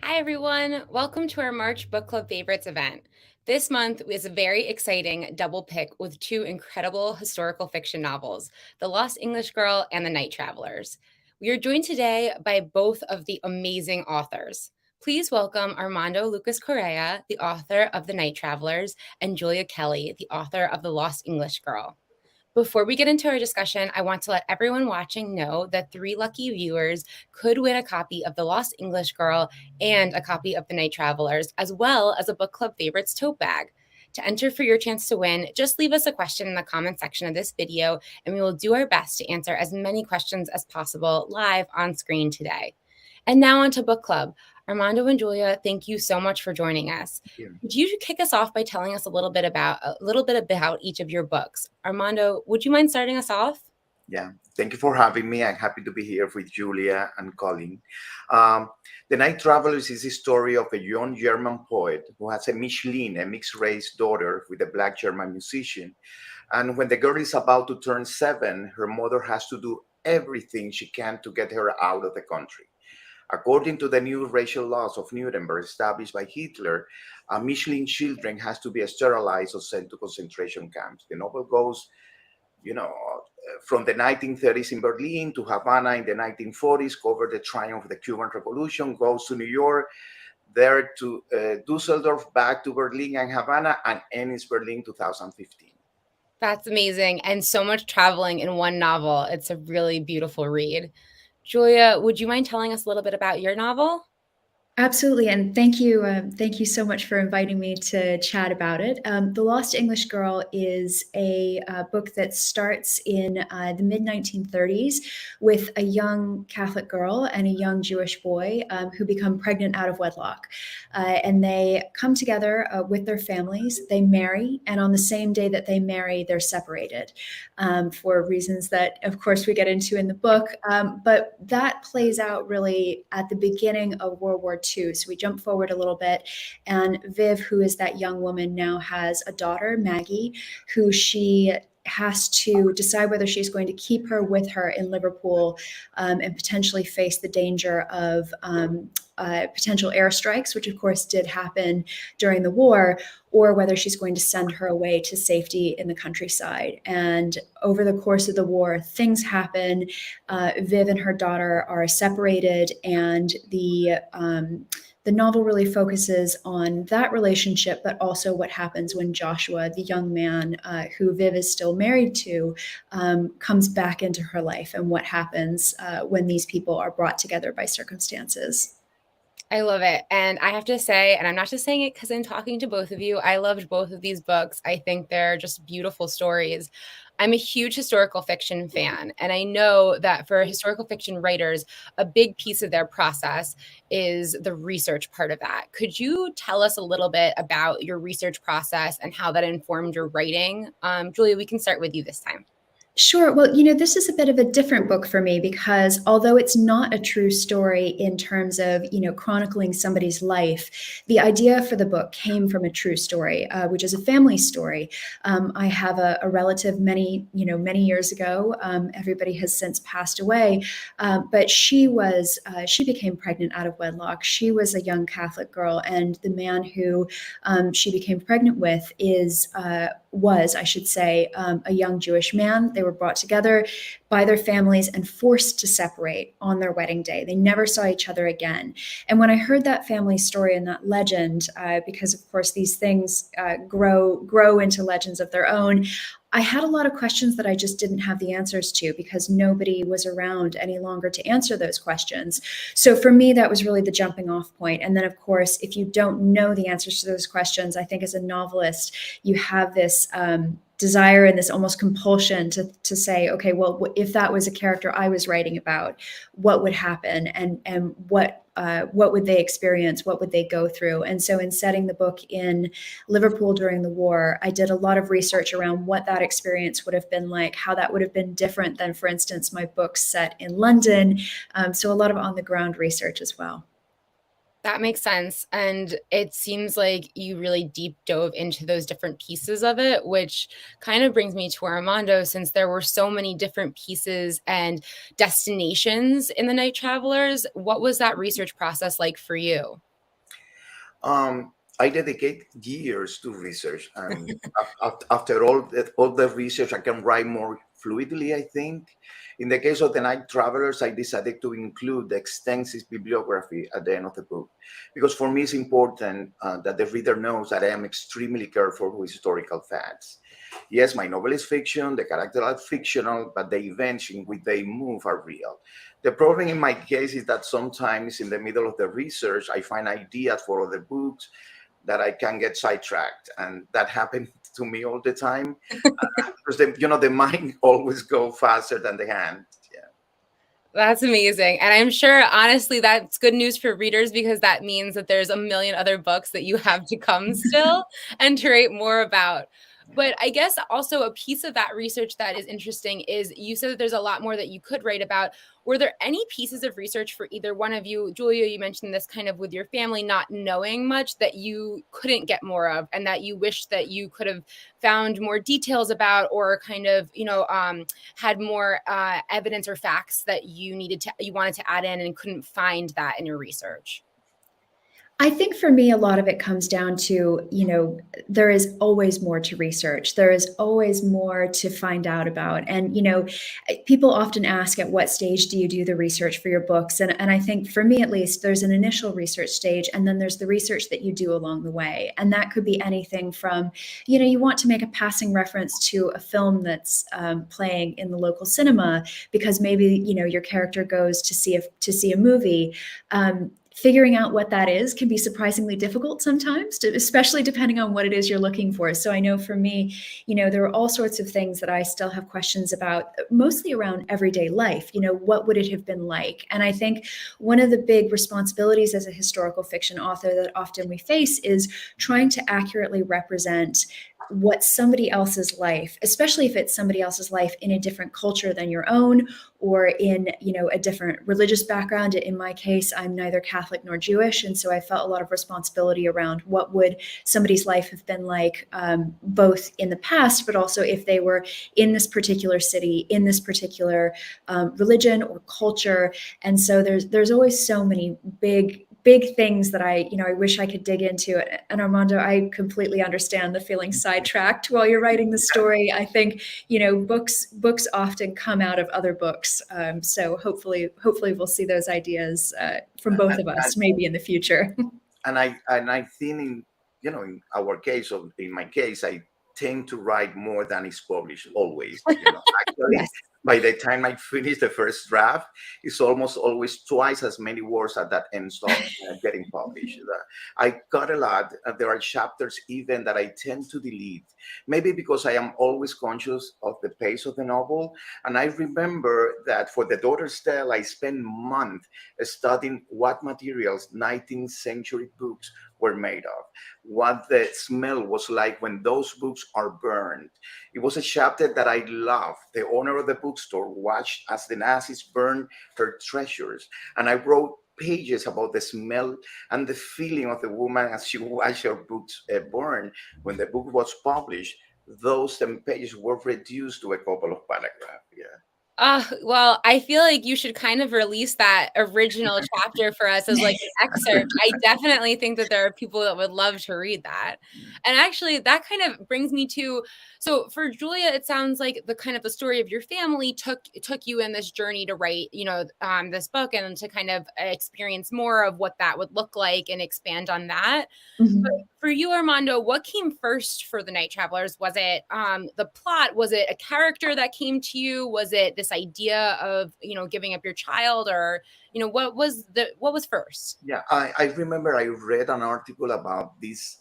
Hi, everyone. Welcome to our March Book Club Favorites event. This month is a very exciting double pick with two incredible historical fiction novels, The Lost English Girl and The Night Travelers. We are joined today by both of the amazing authors. Please welcome Armando Lucas Correa, the author of The Night Travelers, and Julia Kelly, the author of The Lost English Girl. Before we get into our discussion, I want to let everyone watching know that 3 lucky viewers could win a copy of The Lost English Girl and a copy of The Night Travelers, as well as a Book Club Favorites tote bag. To enter for your chance to win, just leave us a question in the comment section of this video, and we will do our best to answer as many questions as possible live on screen today. And now on to Book Club. Armando and Julia, thank you so much for joining us. Would you kick us off by telling us a little bit about each of your books? Armando, would you mind starting us off? Yeah, thank you for having me. I'm happy to be here with Julia and Colin. The Night Travelers is the story of a young German poet who has a Micheline, a mixed-race daughter with a black German musician. And when the girl is about to turn 7, her mother has to do everything she can to get her out of the country. According to the new racial laws of Nuremberg established by Hitler, Michelin children has to be sterilized or sent to concentration camps. The novel goes, from the 1930s in Berlin to Havana in the 1940s, covered the triumph of the Cuban Revolution, goes to New York, there to Dusseldorf, back to Berlin and Havana, and ends Berlin 2015. That's amazing. And so much traveling in one novel. It's a really beautiful read. Julia, would you mind telling us a little bit about your novel? Absolutely, and thank you so much for inviting me to chat about it. The Lost English Girl is a book that starts in the mid-1930s with a young Catholic girl and a young Jewish boy who become pregnant out of wedlock. And they come together with their families, they marry, and on the same day that they marry, they're separated for reasons that, of course, we get into in the book. But that plays out really at the beginning of World War II. So we jump forward a little bit, and Viv, who is that young woman, now has a daughter, Maggie, who she has to decide whether she's going to keep her with her in Liverpool and potentially face the danger of potential airstrikes, which of course did happen during the war, or whether she's going to send her away to safety in the countryside. And over the course of the war, things happen. Viv and her daughter are separated, and the novel really focuses on that relationship, but also what happens when Joshua, the young man who Viv is still married to, comes back into her life, and what happens when these people are brought together by circumstances. I love it. And I have to say, and I'm not just saying it because I'm talking to both of you, I loved both of these books. I think they're just beautiful stories. I'm a huge historical fiction fan, and I know that for historical fiction writers, a big piece of their process is the research part of that. Could you tell us a little bit about your research process and how that informed your writing? Julia, we can start with you this time. Sure. Well, this is a bit of a different book for me because although it's not a true story in terms of, chronicling somebody's life, the idea for the book came from a true story, which is a family story. I have a relative many years ago. Everybody has since passed away, but she became pregnant out of wedlock. She was a young Catholic girl, and the man who she became pregnant with was, I should say, a young Jewish man. They were brought together by their families and forced to separate on their wedding day. They never saw each other again. And when I heard that family story and that legend, because of course these things grow into legends of their own, I had a lot of questions that I just didn't have the answers to because nobody was around any longer to answer those questions. So for me, that was really the jumping off point. And then, of course, if you don't know the answers to those questions, I think as a novelist, you have this desire and this almost compulsion to say, okay, well, if that was a character I was writing about, what would happen, and what would they experience? What would they go through? And so in setting the book in Liverpool during the war, I did a lot of research around what that experience would have been like, how that would have been different than, for instance, my book set in London. So a lot of on the ground research as well. That makes sense. And it seems like you really deep dove into those different pieces of it, which kind of brings me to Armando, since there were so many different pieces and destinations in the Night Travelers. What was that research process like for you? I dedicate years to research, and after all the research, I can write more fluidly, I think. In the case of the Night Travelers, I decided to include the extensive bibliography at the end of the book, because for me it's important that the reader knows that I am extremely careful with historical facts. Yes, my novel is fiction, the characters are fictional, but the events in which they move are real. The problem in my case is that sometimes in the middle of the research, I find ideas for other books that I can get sidetracked, and that happens to me all the time. Because the mind always go faster than the hand. Yeah. That's amazing. And I'm sure, honestly, that's good news for readers, because that means that there's a million other books that you have to come still and to write more about. But I guess also a piece of that research that is interesting is you said that there's a lot more that you could write about. Were there any pieces of research for either one of you? Julia, you mentioned this kind of with your family not knowing much, that you couldn't get more of, and that you wished that you could have found more details about, or kind of, had more evidence or facts that you wanted to add in and couldn't find that in your research? I think for me, a lot of it comes down to, there is always more to research. There is always more to find out about. And, people often ask, at what stage do you do the research for your books? And I think for me, at least, there's an initial research stage, and then there's the research that you do along the way. And that could be anything from, you want to make a passing reference to a film that's playing in the local cinema, because maybe, your character goes to see a movie. Figuring out what that is can be surprisingly difficult sometimes, especially depending on what it is you're looking for. So I know for me, there are all sorts of things that I still have questions about, mostly around everyday life. What would it have been like? And I think one of the big responsibilities as a historical fiction author that often we face is trying to accurately represent what somebody else's life, especially if it's somebody else's life in a different culture than your own, or in, a different religious background. In my case, I'm neither Catholic nor Jewish. And so I felt a lot of responsibility around what would somebody's life have been like, both in the past, but also if they were in this particular city, in this particular religion or culture. And so there's always so many big big things that I wish I could dig into. And Armando, I completely understand the feeling sidetracked while you're writing the story. I think, books often come out of other books. So hopefully we'll see those ideas from both of us maybe in the future. And I think in our case, or in my case, I tend to write more than is published always. Actually, Yes. by the time I finish the first draft, it's almost always twice as many words as that ends up getting published. I cut a lot. There are chapters even that I tend to delete, maybe because I am always conscious of the pace of the novel. And I remember that for The Daughter's Tale, I spent months studying what materials 19th century books were made of, what the smell was like when those books are burned. It was a chapter that I loved. The owner of the bookstore watched as the Nazis burned her treasures, and I wrote pages about the smell and the feeling of the woman as she watched her books burn. When the book was published, those 10 pages were reduced to a couple of paragraphs. Yeah. Well, I feel like you should kind of release that original chapter for us as like an excerpt. I definitely think that there are people that would love to read that. And actually, that kind of brings me to, so for Julia, it sounds like the kind of the story of your family took you in this journey to write, this book and to kind of experience more of what that would look like and expand on that. Mhm. But for you, Armando, what came first for The Night Travelers? Was it the plot? Was it a character that came to you? Was it this idea of, giving up your child, or, what was first? Yeah, I remember I read an article about this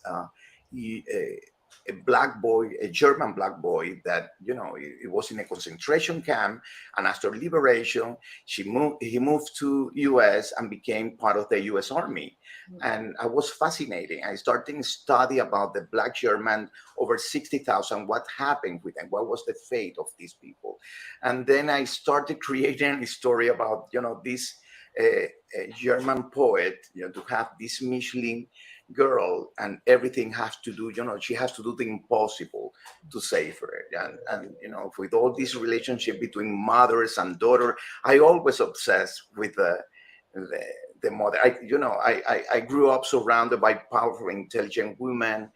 a black boy, a German black boy that it was in a concentration camp, and after liberation, he moved to U.S. and became part of the U.S. Army, and I was fascinated. I started to study about the black German, over 60,000. What happened with them? What was the fate of these people? And then I started creating a story about this a German poet, to have this Michelin girl, and everything has to do, she has to do the impossible to save her. And with all this relationship between mothers and daughter, I always obsessed with the mother. I grew up surrounded by powerful, intelligent women.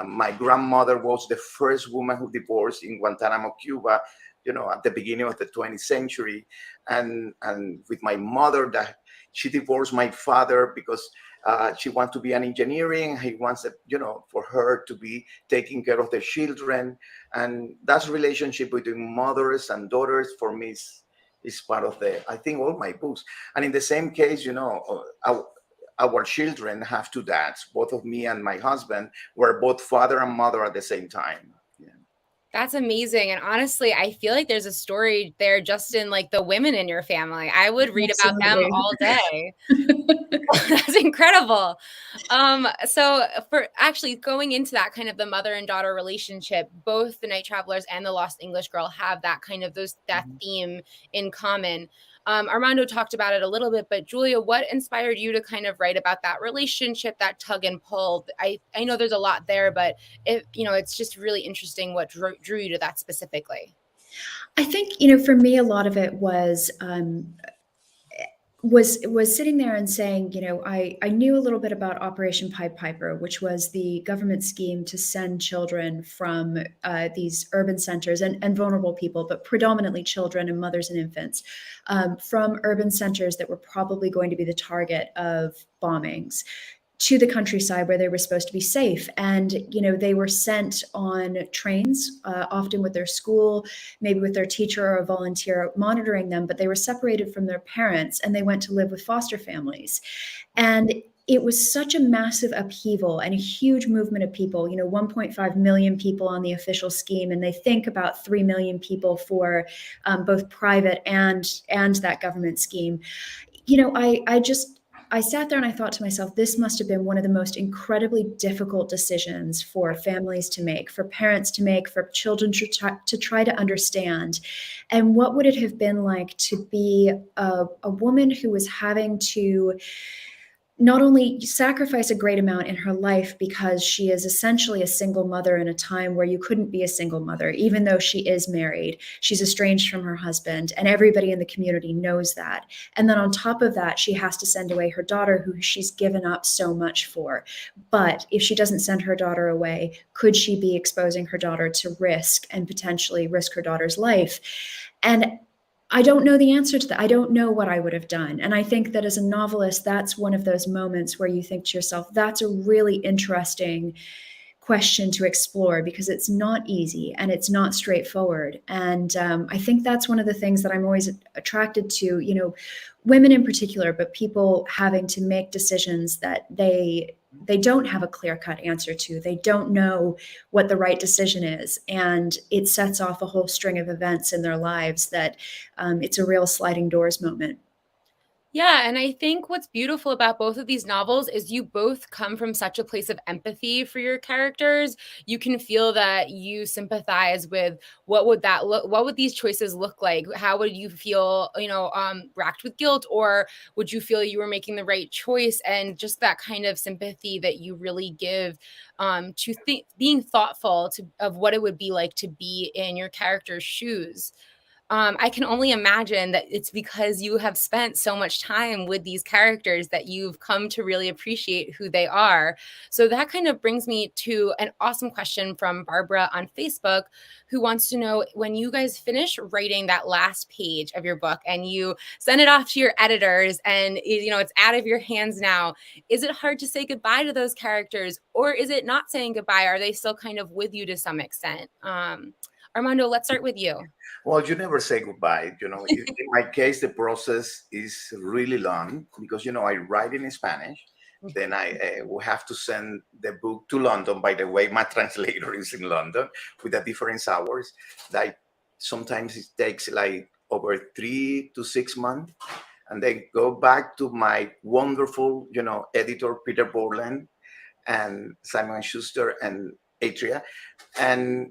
My grandmother was the first woman who divorced in Guantanamo, Cuba, at the beginning of the 20th century. And with my mother, that she divorced my father because she wants to be an engineering. He wants, for her to be taking care of the children. And that relationship between mothers and daughters for me is part of I think, all my books. And in the same case, our children have two dads. Both of me and my husband were both father and mother at the same time. Yeah. That's amazing. And honestly, I feel like there's a story there just in like the women in your family. I would read about them Absolutely. all day. That's incredible. So for actually going into that kind of the mother and daughter relationship, both The Night Travelers and The Lost English Girl have that kind of that theme in common. Armando talked about it a little bit, but Julia, what inspired you to kind of write about that relationship, that tug and pull? I know there's a lot there, but it's just really interesting what drew you to that specifically. I think, for me, a lot of it was sitting there and saying, I knew a little bit about Operation Pied Piper, which was the government scheme to send children from these urban centers and vulnerable people, but predominantly children and mothers and infants, from urban centers that were probably going to be the target of bombings, to the countryside where they were supposed to be safe. And, they were sent on trains, often with their school, maybe with their teacher or a volunteer monitoring them, but they were separated from their parents and they went to live with foster families. And it was such a massive upheaval and a huge movement of people, 1.5 million people on the official scheme. And they think about 3 million people for both private and that government scheme. I sat there and I thought to myself, this must have been one of the most incredibly difficult decisions for families to make, for parents to make, for children to try to understand. And what would it have been like to be a woman who was having to not only sacrifice a great amount in her life because she is essentially a single mother in a time where you couldn't be a single mother, even though she is married. She's estranged from her husband, and everybody in the community knows that. And then on top of that, she has to send away her daughter, who she's given up so much for. But if she doesn't send her daughter away, could she be exposing her daughter to risk and potentially risk her daughter's life? And I don't know the answer to that. I don't know what I would have done. And I think that as a novelist, that's one of those moments where you think to yourself, that's a really interesting question to explore, because it's not easy and it's not straightforward. And I think that's one of the things that I'm always attracted to, women in particular, but people having to make decisions that they don't have a clear-cut answer to. They don't know what the right decision is. And it sets off a whole string of events in their lives that it's a real sliding doors moment. Yeah, and I think what's beautiful about both of these novels is you both come from such a place of empathy for your characters. You can feel that you sympathize with what would these choices look like? How would you feel, racked with guilt, or would you feel you were making the right choice? And just that kind of sympathy that you really give to being thoughtful of what it would be like to be in your character's shoes. I can only imagine that it's because you have spent so much time with these characters that you've come to really appreciate who they are. So that kind of brings me to an awesome question from Barbara on Facebook, who wants to know, when you guys finish writing that last page of your book and you send it off to your editors and it's out of your hands now, is it hard to say goodbye to those characters, or is it not saying goodbye? Are they still kind of with you to some extent? Armando, let's start with you. Well, you never say goodbye. In my case, the process is really long because, I write in Spanish. Then I will have to send the book to London. By the way, my translator is in London with the different hours. Like sometimes it takes like over 3 to 6 months. And then go back to my wonderful, editor, Peter Borland, and Simon Schuster and Atria. And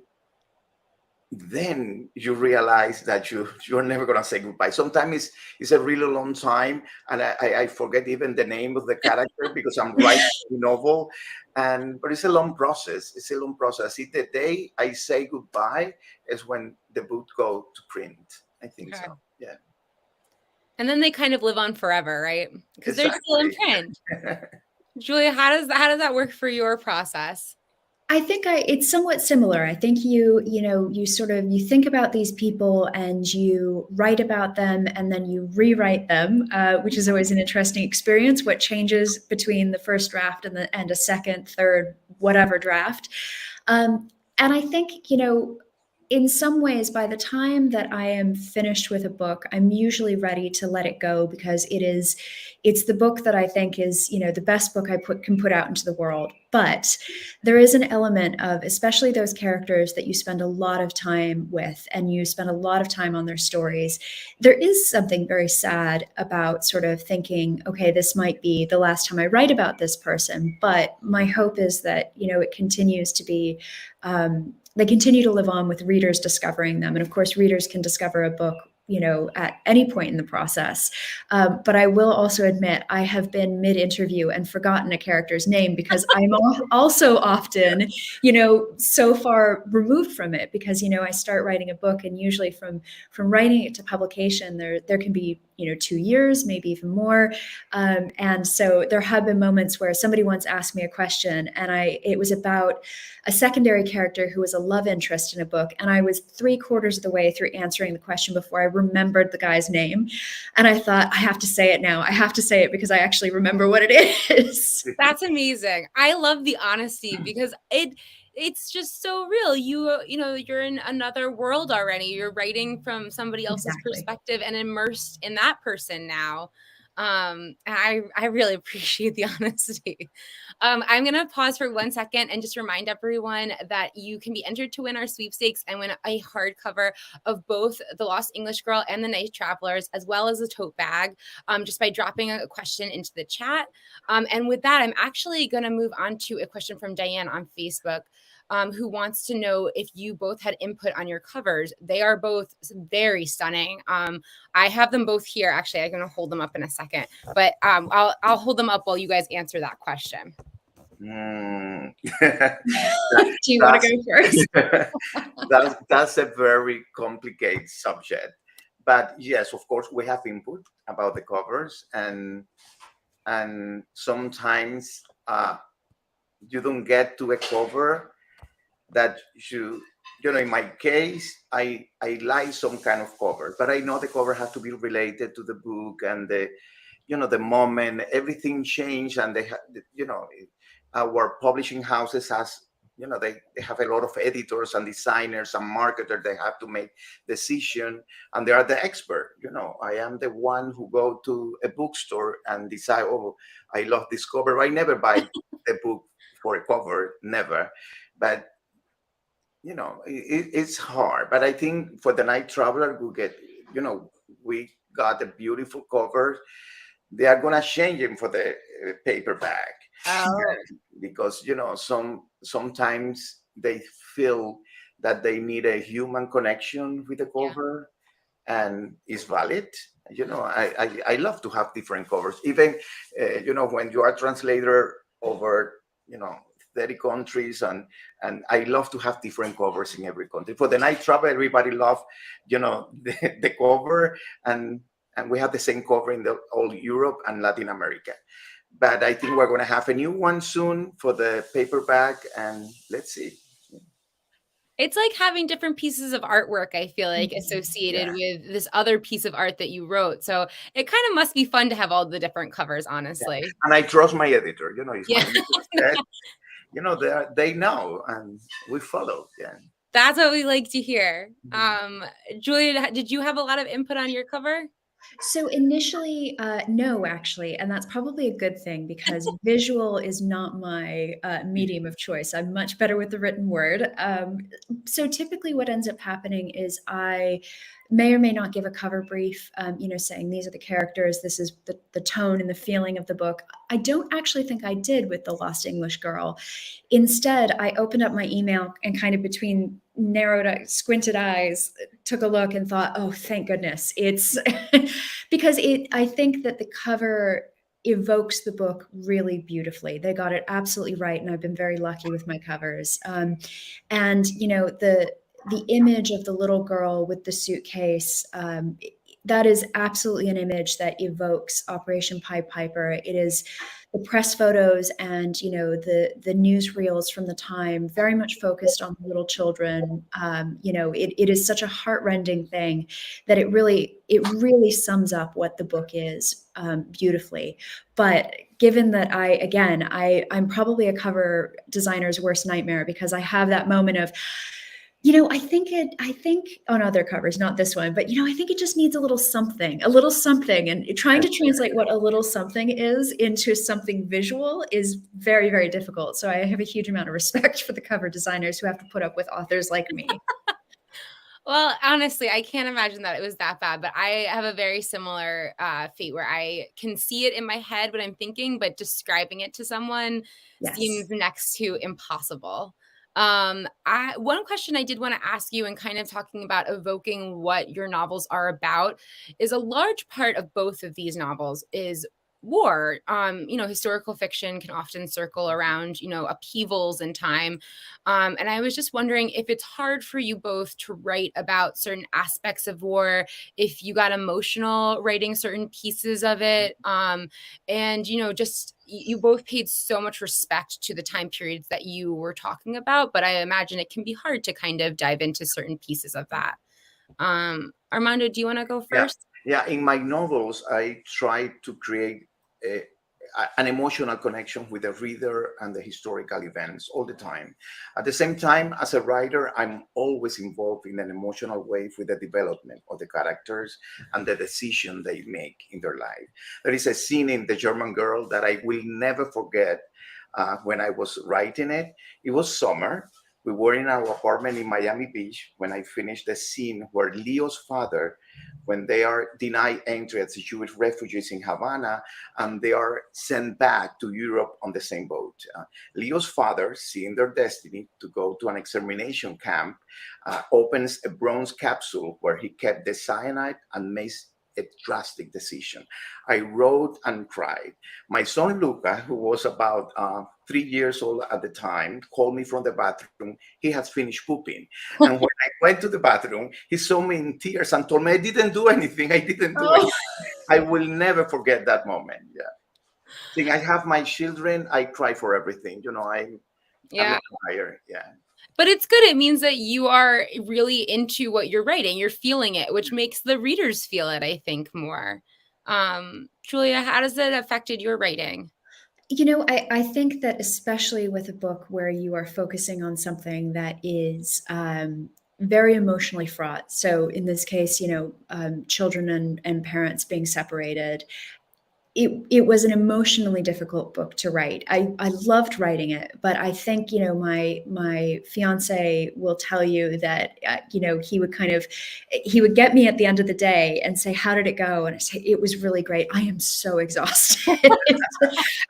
then you realize that you're never gonna say goodbye. Sometimes it's a really long time, and I forget even the name of the character because I'm writing a novel, but it's a long process. It's a long process. The day I say goodbye is when the book goes to print. I think so. Yeah. And then they kind of live on forever, right? Because they're still in print. Julia, how does that work for your process? I think it's somewhat similar. I think you think about these people and you write about them and then you rewrite them, which is always an interesting experience. What changes between the first draft and a second, third, whatever draft. And I think, in some ways, by the time that I am finished with a book, I'm usually ready to let it go, because it's the book that I think is, the best book I can put out into the world. But there is an element of, especially those characters that you spend a lot of time with and you spend a lot of time on their stories, there is something very sad about sort of thinking, okay, this might be the last time I write about this person. But my hope is that, it continues to be, they continue to live on with readers discovering them. And of course, readers can discover a book, at any point in the process. But I will also admit I have been mid-interview and forgotten a character's name, because I'm also often, so far removed from it, because, I start writing a book, and usually from writing it to publication, there can be, 2 years, maybe even more. And so there have been moments where somebody once asked me a question, and it was about a secondary character who was a love interest in a book. And I was 3/4 of the way through answering the question before I remembered the guy's name. And I thought, I have to say it now. I have to say it because I actually remember what it is. That's amazing. I love the honesty, because it's just so real. You're in another world already. You're writing from somebody else's perspective and immersed in that person now. I really appreciate the honesty. I'm going to pause for 1 second and just remind everyone that you can be entered to win our sweepstakes and win a hardcover of both The Lost English Girl and The Night Travelers, as well as a tote bag, just by dropping a question into the chat. And with that, I'm actually going to move on to a question from Diane on Facebook. who wants to know if you both had input on your covers. They are both very stunning. I have them both here. Actually, I'm going to hold them up in a second, but I'll hold them up while you guys answer that question. Mm. Do you want to go first? That's a very complicated subject. But yes, of course, we have input about the covers, and sometimes you don't get to a cover that you know, in my case, I like some kind of cover, but I know the cover has to be related to the book and the, you know, the moment everything changed, and they you know, our publishing houses has, you know, they have a lot of editors and designers and marketers. They have to make decision, and they are the expert. You know, I am the one who go to a bookstore and decide, oh, I love this cover. I never buy a book for a cover, never. But you know, it's hard. But I think for the Night Traveler, we get, you know, we got a beautiful cover. They are gonna change them for the paperback. Oh, Because you know, sometimes they feel that they need a human connection with the yeah. cover, and it's valid. You know, I love to have different covers, even you know, when you are translator over, you know, 30 countries, and I love to have different covers in every country. For the Night Travel, everybody love, you know, the cover, and we have the same cover in the all Europe and Latin America. But I think we're going to have a new one soon for the paperback, and let's see. It's like having different pieces of artwork, I feel like, associated Yeah, with this other piece of art that you wrote. So it kind of must be fun to have all the different covers, yeah. honestly. And I trust my editor. You know, it's my Yeah. editor. You know, they know, and we follow. Yeah. That's what we like to hear. Mhm. Julia, did you have a lot of input on your cover? So initially, no, actually, and that's probably a good thing because visual is not my medium of choice. I'm much better with the written word. So typically, what ends up happening is I may or may not give a cover brief, you know, saying these are the characters, this is the tone and the feeling of the book. I don't actually think I did with The Lost English Girl. Instead, I opened up my email and kind of between squinted eyes, took a look and thought, oh, thank goodness. It's because I think that the cover evokes the book really beautifully. They got it absolutely right. And I've been very lucky with my covers. And, you know, the image of the little girl with the suitcase, that is absolutely an image that evokes Operation Pied Piper. It is the press photos and, you know, the newsreels from the time, very much focused on little children. You know, it is such a heartrending thing that it really sums up what the book is beautifully. But given that I'm probably a cover designer's worst nightmare because I have that moment of, you know, I think on other covers, not this one, but, you know, I think it just needs a little something, and trying to translate what a little something is into something visual is very, very difficult. So I have a huge amount of respect for the cover designers who have to put up with authors like me. Well, honestly, I can't imagine that it was that bad, but I have a very similar fate where I can see it in my head what I'm thinking, but describing it to someone Yes. seems next to impossible. One question I did want to ask you, and kind of talking about evoking what your novels are about, is a large part of both of these novels is war. You know, historical fiction can often circle around, you know, upheavals in time. And I was just wondering if it's hard for you both to write about certain aspects of war, if you got emotional writing certain pieces of it. And, you know, just you both paid so much respect to the time periods that you were talking about, but I imagine it can be hard to kind of dive into certain pieces of that. Armando, do you want to go Yeah, first? yeah. In my novels, I try to create a, an emotional connection with the reader and the historical events all the time. At the same time, as a writer, I'm always involved in an emotional way with the development of the characters and the decision they make in their life. There is a scene in The German Girl that I will never forget when I was writing it. It was summer. We were in our apartment in Miami Beach when I finished the scene where Leo's father when they are denied entry as Jewish refugees in Havana, and they are sent back to Europe on the same boat. Leo's father, seeing their destiny to go to an extermination camp, opens a bronze capsule where he kept the cyanide and makes a drastic decision. I wrote and cried. My son Luca, who was about 3 years old at the time, called me from the bathroom. He has finished pooping. And when I went to the bathroom, he saw me in tears and told me I didn't do anything. I didn't do anything. I will never forget that moment. Yeah. Seeing I have my children, I cry for everything. I'm Yeah. a crier. Yeah. But it's good. It means that you are really into what you're writing. You're feeling it, which makes the readers feel it, I think, more. Julia, how has it affected your writing? I think that especially with a book where you are focusing on something that is very emotionally fraught. So in this case, children and parents being separated. It was an emotionally difficult book to write. I loved writing it, but I think my fiance will tell you that he would get me at the end of the day and say, "How did it go?" And I say, "It was really great. I am so exhausted."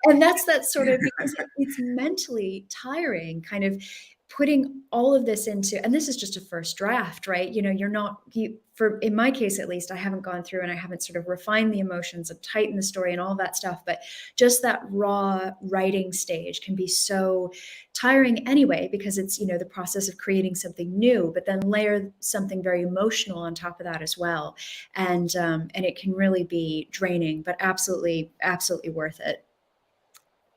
And that's that sort of, because it's mentally tiring, kind of putting all of this into, and this is just a first draft, right? In my case, at least, I haven't gone through and I haven't sort of refined the emotions and tightened the story and all that stuff. But just that raw writing stage can be so tiring anyway, because it's, the process of creating something new, but then layer something very emotional on top of that as well. And it can really be draining, but absolutely, absolutely worth it.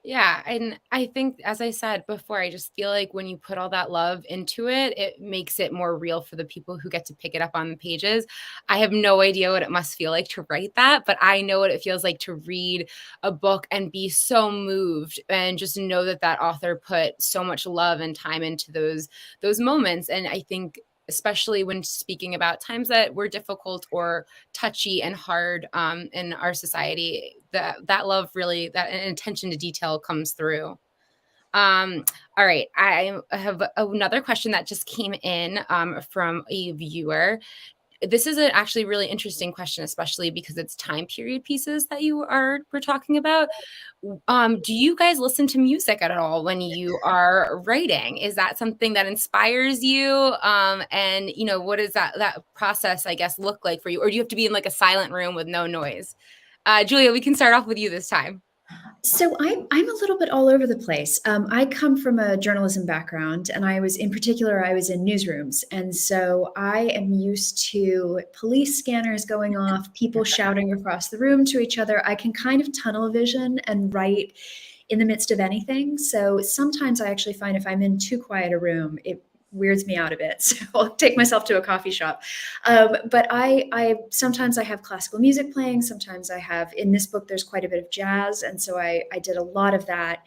Yeah, and I think, as I said before, I just feel like when you put all that love into it, it makes it more real for the people who get to pick it up on the pages. I have no idea what it must feel like to write that, but I know what it feels like to read a book and be so moved and just know that that author put so much love and time into those moments. And I think, especially when speaking about times that were difficult or touchy and hard in our society, that love really, that attention to detail comes through. All right, I have another question that just came in from a viewer. This is an actually really interesting question, especially because it's time period pieces that we're talking about. Do you guys listen to music at all when you are writing? Is that something that inspires you? And what does that process, I guess, look like for you? Or do you have to be in like a silent room with no noise? Julia, we can start off with you this time. So I'm a little bit all over the place. I come from a journalism background, and I was in newsrooms, and so I am used to police scanners going off, people shouting across the room to each other. I can kind of tunnel vision and write in the midst of anything. So sometimes I actually find if I'm in too quiet a room, it weirds me out a bit. So I'll take myself to a coffee shop. But I sometimes I have classical music playing. Sometimes I have, in this book, there's quite a bit of jazz. And so I did a lot of that.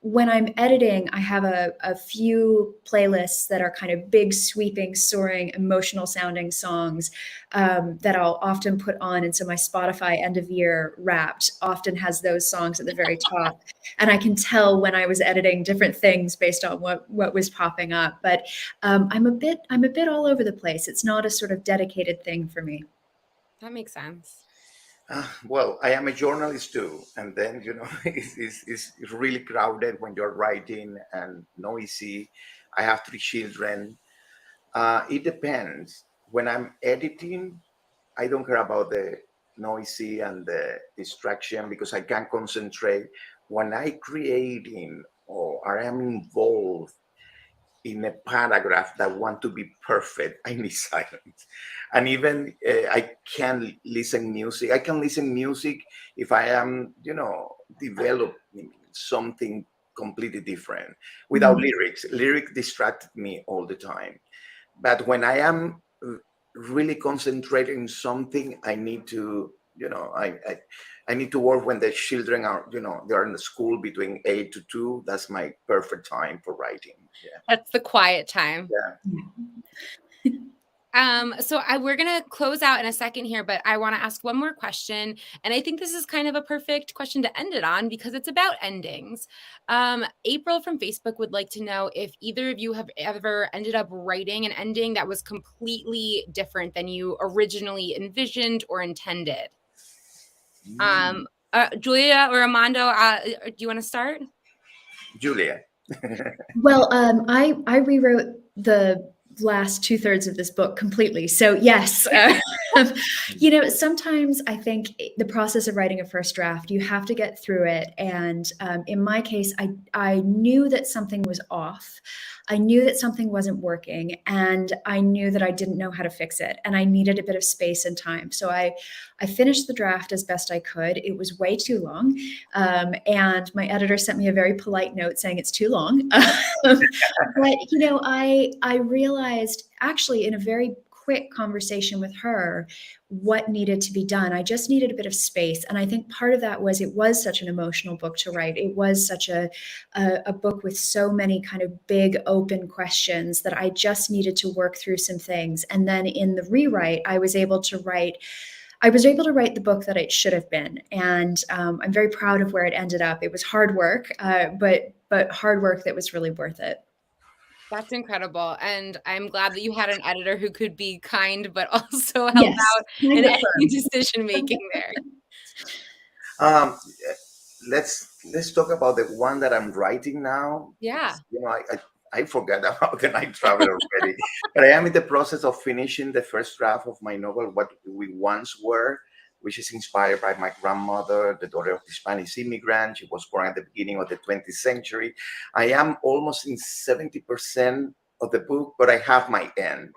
When I'm editing, I have a few playlists that are kind of big, sweeping, soaring, emotional sounding songs that I'll often put on. And so my Spotify end of year Wrapped often has those songs at the very top. And I can tell when I was editing different things based on what was popping up. But I'm a bit all over the place. It's not a sort of dedicated thing for me. That makes sense. Well, I am a journalist too, and then it's really crowded when you're writing and noisy. I have 3 children. It depends. When I'm editing, I don't care about the noisy and the distraction because I can concentrate. When I creating or I am involved in a paragraph that want to be perfect, I need silence. And even I can listen music. I can listen music if I am, developing something completely different without lyrics. Lyric distracted me all the time. But when I am really concentrating on something, I need to, I need to work when the children are, they're in the school between 8 to 2. That's my perfect time for writing. Yeah. That's the quiet time. Yeah. We're going to close out in a second here, but I want to ask one more question. And I think this is kind of a perfect question to end it on because it's about endings. April from Facebook would like to know if either of you have ever ended up writing an ending that was completely different than you originally envisioned or intended. Julia or Armando, do you want to start? Julia. Well, I rewrote the last 2/3 of this book completely. So yes, sometimes I think the process of writing a first draft, you have to get through it. And in my case, I knew that something was off. I knew that something wasn't working, and I knew that I didn't know how to fix it, and I needed a bit of space and time. So I finished the draft as best I could. It was way too long, and my editor sent me a very polite note saying it's too long. But I realized actually in a very quick conversation with her what needed to be done. I just needed a bit of space, and I think part of that was it was such an emotional book to write. It was such a book with so many kind of big open questions that I just needed to work through some things. And then in the rewrite, I was able to write the book that it should have been. And I'm very proud of where it ended up. It was hard work, but hard work that was really worth it. That's incredible. And I'm glad that you had an editor who could be kind, but also help out in any decision making there. Let's talk about the one that I'm writing now. Yeah. I forgot about The Night Traveler already, but I am in the process of finishing the first draft of my novel, What We Once Were, which is inspired by my grandmother, the daughter of the Spanish immigrant. She was born at the beginning of the 20th century. I am almost in 70% of the book, but I have my end,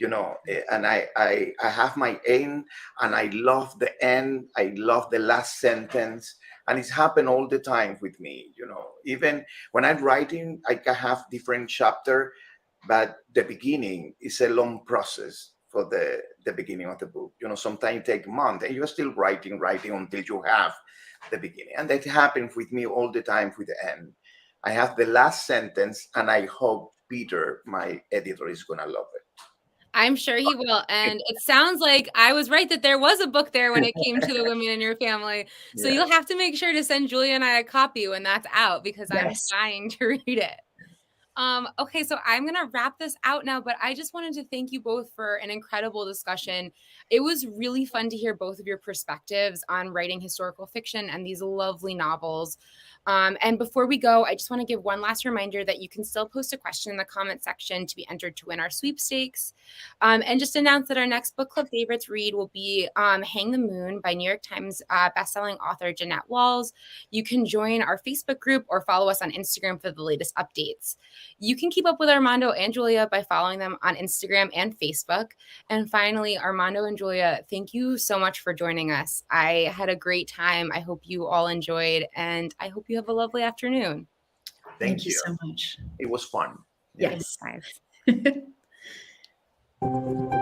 and I have my end, and I love the end. I love the last sentence. And it's happened all the time with me, even when I'm writing, I can have different chapter, but the beginning is a long process for the beginning of the book. Sometimes it takes months and you're still writing until you have the beginning. And that happens with me all the time with the end. I have the last sentence, and I hope Peter, my editor, is going to love it. I'm sure he will. And it sounds like I was right that there was a book there when it came to the women in your family. So you'll have to make sure to send Julia and I a copy when that's out, because I'm dying to read it. Okay, so I'm going to wrap this out now, but I just wanted to thank you both for an incredible discussion. It was really fun to hear both of your perspectives on writing historical fiction and these lovely novels. And before we go, I just want to give one last reminder that you can still post a question in the comment section to be entered to win our sweepstakes. And just announce that our next book club favorites read will be Hang the Moon by New York Times bestselling author Jeanette Walls. You can join our Facebook group or follow us on Instagram for the latest updates. You can keep up with Armando and Julia by following them on Instagram and Facebook. And finally, Armando and Julia, thank you so much for joining us. I had a great time. I hope you all enjoyed, and I hope you have a lovely afternoon. Thank you so much. It was fun. Yes. Bye.